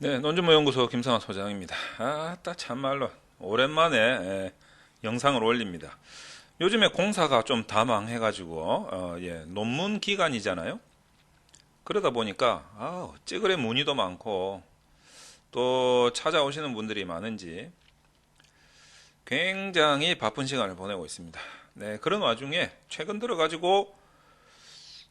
네, 논준모연구소 김성환 소장입니다. 참말로 오랜만에 영상을 올립니다. 요즘에 공사가 좀 다망해가지고 논문 기간이잖아요. 그러다 보니까 어찌 그래 문의도 많고 또 찾아오시는 분들이 많은지 굉장히 바쁜 시간을 보내고 있습니다. 네, 그런 와중에 최근 들어가지고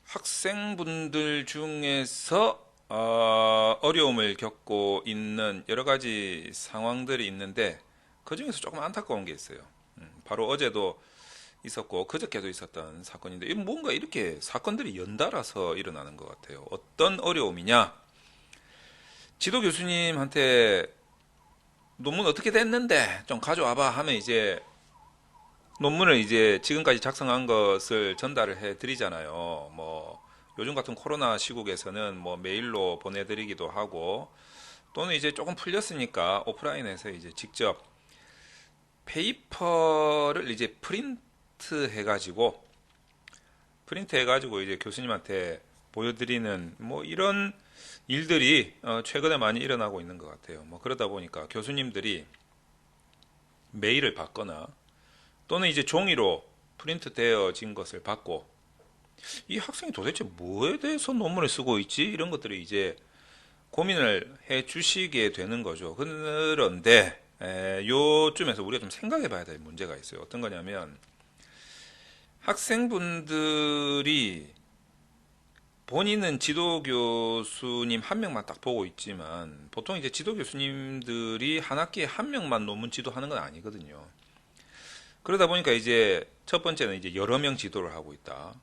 학생분들 중에서 어려움을 겪고 있는 여러 가지 상황들이 있는데 그 중에서 조금 안타까운 게 있어요. 바로 어제도 있었고 그저께도 있었던 사건인데 뭔가 이렇게 사건들이 연달아서 일어나는 것 같아요. 어떤 어려움이냐? 지도 교수님한테 논문 어떻게 됐는데 좀 가져와봐 하면 이제 논문을 이제 지금까지 작성한 것을 전달을 해 드리잖아요. 뭐 요즘 같은 코로나 시국에서는 뭐 메일로 보내드리기도 하고 또는 이제 조금 풀렸으니까 오프라인에서 이제 직접 페이퍼를 이제 프린트 해가지고 이제 교수님한테 보여드리는 뭐 이런 일들이 최근에 많이 일어나고 있는 것 같아요. 뭐 그러다 보니까 교수님들이 메일을 받거나 또는 이제 종이로 프린트 되어진 것을 받고 이 학생이 도대체 뭐에 대해서 논문을 쓰고 있지? 이런 것들을 이제 고민을 해 주시게 되는 거죠. 그런데 요쯤에서 우리가 좀 생각해 봐야 될 문제가 있어요. 어떤 거냐면 학생분들이 본인은 지도 교수님 한 명만 딱 보고 있지만 보통 이제 지도 교수님들이 한 학기에 한 명만 논문 지도하는 건 아니거든요. 그러다 보니까 이제 첫 번째는 이제 여러 명 지도를 하고 있다.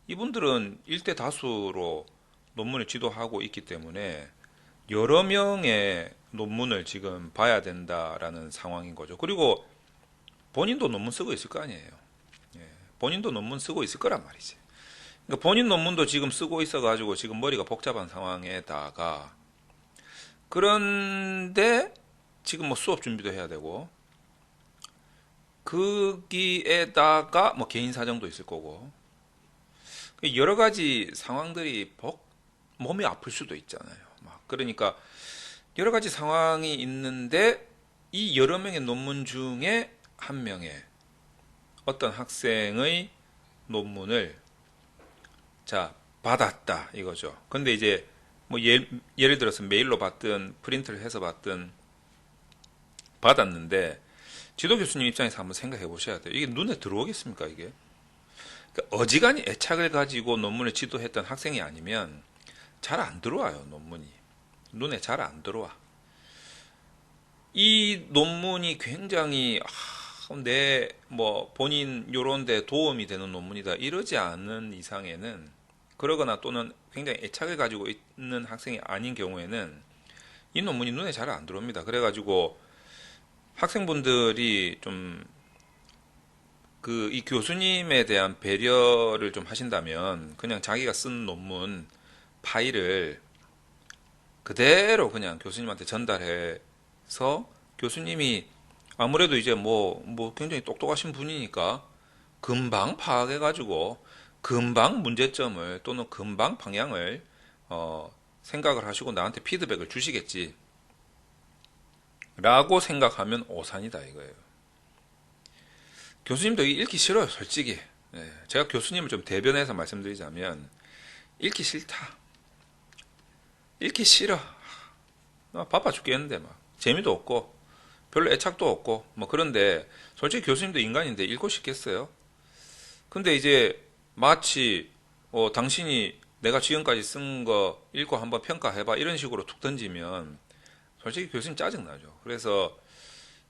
이분들은 일대 다수로 논문을 지도하고 있기 때문에 여러 명의 논문을 지금 봐야 된다라는 상황인 거죠. 그리고 본인도 논문 쓰고 있을 거 아니에요. 본인도 논문 쓰고 있을 거란 말이지. 그러니까 본인 논문도 지금 쓰고 있어가지고 지금 머리가 복잡한 상황에다가 그런데 지금 뭐 수업 준비도 해야 되고 거기에다가 뭐 개인 사정도 있을 거고 여러 가지 상황들이 몸이 아플 수도 있잖아요. 그러니까 여러 가지 상황이 있는데 이 여러 명의 논문 중에 한 명의 어떤 학생의 논문을 자 받았다 이거죠. 근데 이제 뭐 예를 들어서 메일로 받든 프린트를 해서 받든 받았는데 지도 교수님 입장에서 한번 생각해 보셔야 돼요. 이게 눈에 들어오겠습니까 이게? 그러니까 어지간히 애착을 가지고 논문을 지도했던 학생이 아니면 잘 안 들어와요 논문이. 눈에 잘 안 들어와. 이 논문이 굉장히 내 뭐 본인 요런데 도움이 되는 논문이다 이러지 않은 이상에는 그러거나 또는 굉장히 애착을 가지고 있는 학생이 아닌 경우에는 이 논문이 눈에 잘 안 들어옵니다. 그래가지고 학생분들이 좀 이 교수님에 대한 배려를 좀 하신다면 그냥 자기가 쓴 논문 파일을 그대로 그냥 교수님한테 전달해서 교수님이 아무래도 이제 뭐 굉장히 똑똑하신 분이니까 금방 파악해가지고 금방 문제점을 또는 금방 방향을 생각을 하시고 나한테 피드백을 주시겠지 라고 생각하면 오산이다 이거예요. 교수님도 읽기 싫어요 솔직히. 제가 교수님을 좀 대변해서 말씀드리자면 읽기 싫다, 읽기 싫어, 바빠 죽겠는데 막 재미도 없고 별로 애착도 없고 뭐 그런데 솔직히 교수님도 인간인데 읽고 싶겠어요? 근데 이제 마치 당신이 내가 지금까지 쓴 거 읽고 한번 평가해봐 이런 식으로 툭 던지면 솔직히 교수님 짜증나죠. 그래서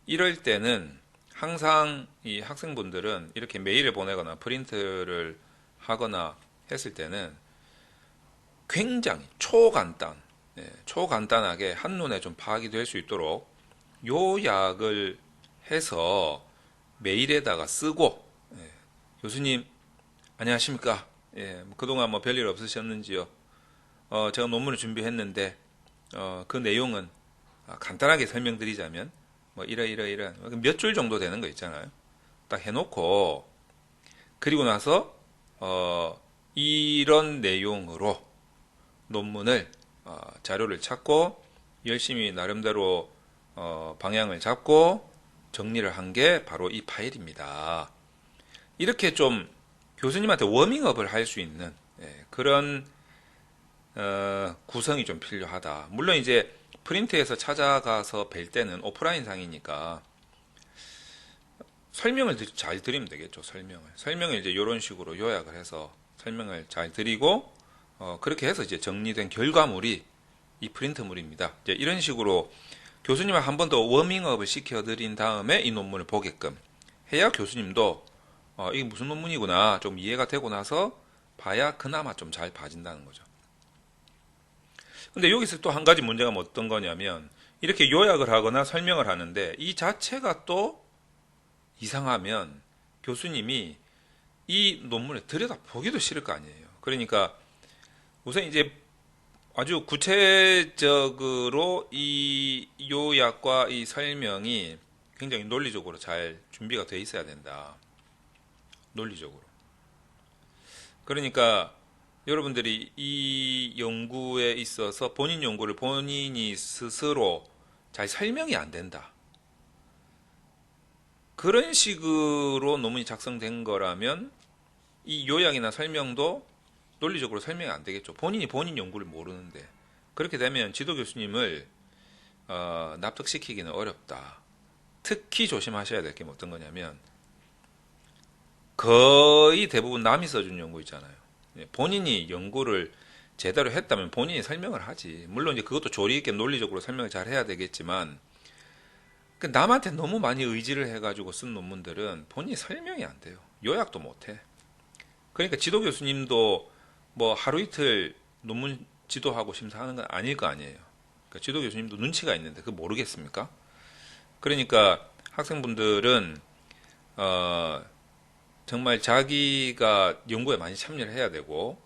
이럴 때는 항상 이 학생분들은 이렇게 메일을 보내거나 프린트를 하거나 했을 때는 굉장히 초간단하게 한눈에 좀 파악이 될 수 있도록 요약을 해서 메일에다가 쓰고 교수님 안녕하십니까? 뭐 그동안 뭐 별일 없으셨는지요? 제가 논문을 준비했는데 그 내용은 간단하게 설명드리자면 뭐 이런 몇 줄 정도 되는 거 있잖아요. 딱 해놓고 그리고 나서 이런 내용으로 논문을 자료를 찾고 열심히 나름대로 방향을 잡고 정리를 한 게 바로 이 파일입니다. 이렇게 좀 교수님한테 워밍업을 할 수 있는 그런 구성이 좀 필요하다. 물론 이제 프린트해서 찾아가서 뵐 때는 오프라인 상이니까 설명을 잘 드리면 되겠죠. 설명을 이제 이런 식으로 요약을 해서 설명을 잘 드리고 그렇게 해서 이제 정리된 결과물이 이 프린트물입니다. 이제 이런 식으로 교수님을 한 번 더 워밍업을 시켜드린 다음에 이 논문을 보게끔 해야 교수님도 이게 무슨 논문이구나 좀 이해가 되고 나서 봐야 그나마 좀 잘 봐진다는 거죠. 근데 여기서 또 한 가지 문제가 어떤 거냐면 이렇게 요약을 하거나 설명을 하는데 이 자체가 또 이상하면 교수님이 이 논문을 들여다보기도 싫을 거 아니에요. 그러니까 우선 이제 아주 구체적으로 이 요약과 이 설명이 굉장히 논리적으로 잘 준비가 돼 있어야 된다. 논리적으로. 그러니까 여러분들이 이 연구에 있어서 본인 연구를 본인이 스스로 잘 설명이 안 된다. 그런 식으로 논문이 작성된 거라면 이 요약이나 설명도 논리적으로 설명이 안 되겠죠. 본인이 본인 연구를 모르는데 그렇게 되면 지도 교수님을 납득시키기는 어렵다. 특히 조심하셔야 될 게 어떤 거냐면 거의 대부분 남이 써준 연구 있잖아요. 본인이 연구를 제대로 했다면 본인이 설명을 하지. 물론 이제 그것도 조리 있게 논리적으로 설명을 잘 해야 되겠지만 남한테 너무 많이 의지를 해가지고 쓴 논문들은 본인이 설명이 안 돼요. 요약도 못해. 그러니까 지도 교수님도 뭐 하루 이틀 논문 지도하고 심사하는 건 아닐 거 아니에요. 그러니까 지도 교수님도 눈치가 있는데 그거 모르겠습니까? 그러니까 학생분들은 정말 자기가 연구에 많이 참여를 해야 되고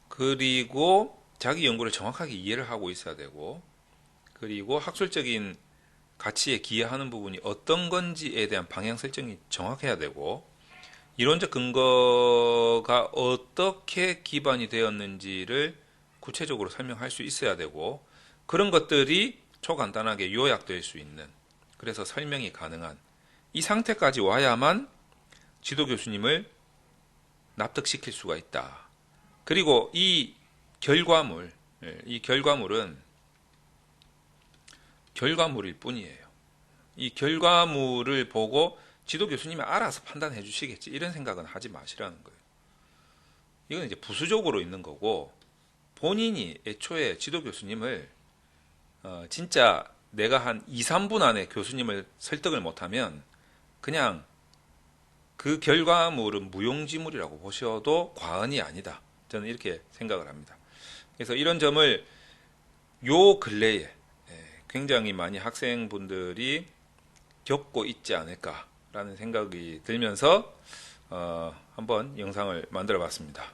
그리고 자기 연구를 정확하게 이해를 하고 있어야 되고 그리고 학술적인 가치에 기여하는 부분이 어떤 건지에 대한 방향 설정이 정확해야 되고 이론적 근거가 어떻게 기반이 되었는지를 구체적으로 설명할 수 있어야 되고 그런 것들이 초간단하게 요약될 수 있는 그래서 설명이 가능한 이 상태까지 와야만 지도 교수님을 납득시킬 수가 있다. 그리고 이 결과물은 결과물일 뿐이에요. 이 결과물을 보고 지도 교수님이 알아서 판단해 주시겠지 이런 생각은 하지 마시라는 거예요. 이건 이제 부수적으로 있는 거고 본인이 애초에 지도 교수님을 진짜 내가 한 2, 3분 안에 교수님을 설득을 못하면 그냥 그 결과물은 무용지물이라고 보셔도 과언이 아니다. 저는 이렇게 생각을 합니다. 그래서 이런 점을 요 근래에 굉장히 많이 학생분들이 겪고 있지 않을까라는 생각이 들면서 한번 영상을 만들어 봤습니다.